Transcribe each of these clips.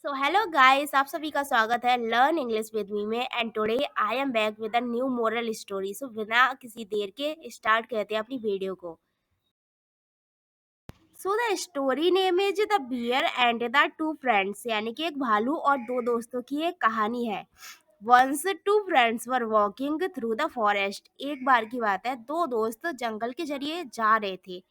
So hello guys, आप सभी का स्वागत है लर्न इंग्लिश विद मी में। And today I am back with a new moral story. So बिना किसी देर के स्टार्ट करते हैं अपनी वीडियो को। So the story name is the bear and the two friends, यानी कि एक भालू और दो दोस्तों की एक कहानी है। Once two friends were walking through the forest. एक बार की बात है, दो दोस्त जंगल के जरिए जा रहे थे।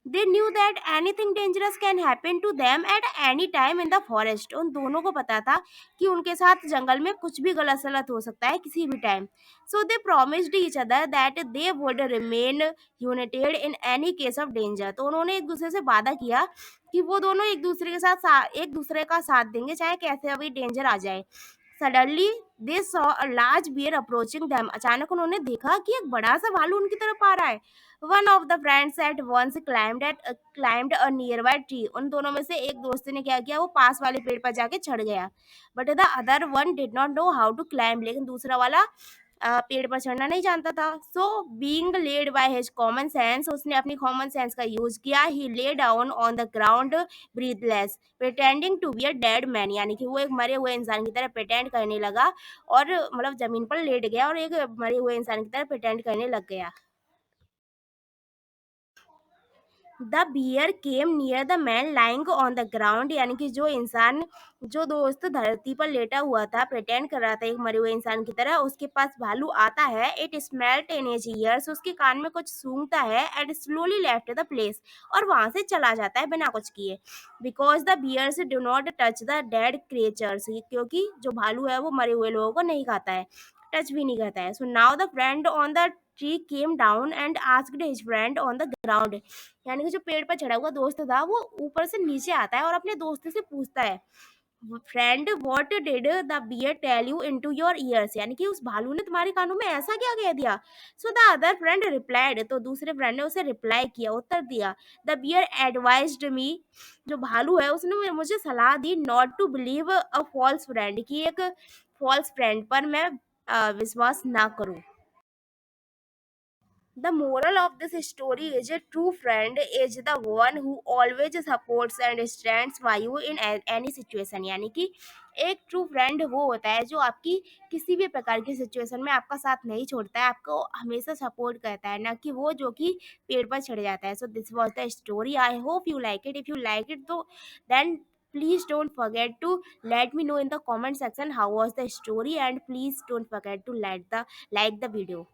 They knew that anything dangerous can happen to them at any time in the forest. उन दोनों को पता था कि उनके साथ जंगल में कुछ भी गलत सलत हो सकता है किसी भी time. So they promised each other that they would remain united in any case of danger. तो उन्होंने एक दूसरे से वादा किया कि वो दोनों एक दूसरे का साथ देंगे चाहे कैसे भी डेंजर आ जाए। Suddenly they saw a large bear approaching them. अचानक उन्होंने देखा कि एक बड़ा सा भालू उनकी तरफ आ रहा है। One of the friends at once climbed a nearby tree. उन दोनों में से एक दोस्त ने क्या किया, वो पास वाले पेड़ पर जाके चढ़ गया। But the other one did not know how to climb. लेकिन दूसरा वाला पेड़ पर चढ़ना नहीं जानता था। So being led by his common sense, उसने अपनी कॉमन सेंस का यूज किया। He lay down on the ground breathless pretending to be a dead man, यानी कि वो एक मरे हुए इंसान की तरह प्रिटेंड करने लगा और मतलब जमीन पर लेट गया और एक मरे हुए इंसान की तरह प्रिटेंड करने लग गया। The bear came near the man lying on the ground, यानी कि जो दोस्त धरती पर लेटा हुआ था, प्रिटेंड कर रहा था एक मरे हुए इंसान की तरह, उसके पास भालू आता है। It smelt in his ears, उसके कान में कुछ सूंघता है। And slowly left the place, और वहां से चला जाता है बिना कुछ किए। Because the bears do not touch the dead creatures, क्योंकि जो भालू है वो मरे हुए लोगों को नहीं खाता है, टच भी नहीं करता है। So now the friend on the tree came down and asked his friend on the ground, यानी कि जो पेड़ पर चढ़ा हुआ दोस्त था वो ऊपर से नीचे आता है और अपने दोस्त से पूछता है, friend what did the bear tell you into your ears, यानी कि उस भालू ने तुम्हारे कानों में ऐसा क्या कह दिया। So the other friend replied, तो दूसरे फ्रेंड ने उसे रिप्लाई किया, उत्तर दिया, द बियर एडवाइज्ड मी, जो भालू है उसने मुझे सलाह दी, not to believe a false friend, कि एक फॉल्स फ्रेंड पर मैं विश्वास ना करूं। The moral of this story is a true friend is the one who always supports and stands by you in any situation, यानी कि एक ट्रू फ्रेंड वो होता है जो आपकी किसी भी प्रकार की सिचुएशन में आपका साथ नहीं छोड़ता है, आपको हमेशा सपोर्ट करता है, ना कि वो जो कि पेड़ पर चढ़ जाता है। So this was the story. I hope you like it. If you like it तो then please don't forget to let me know in the comment section how was the story, and please don't forget to like the video.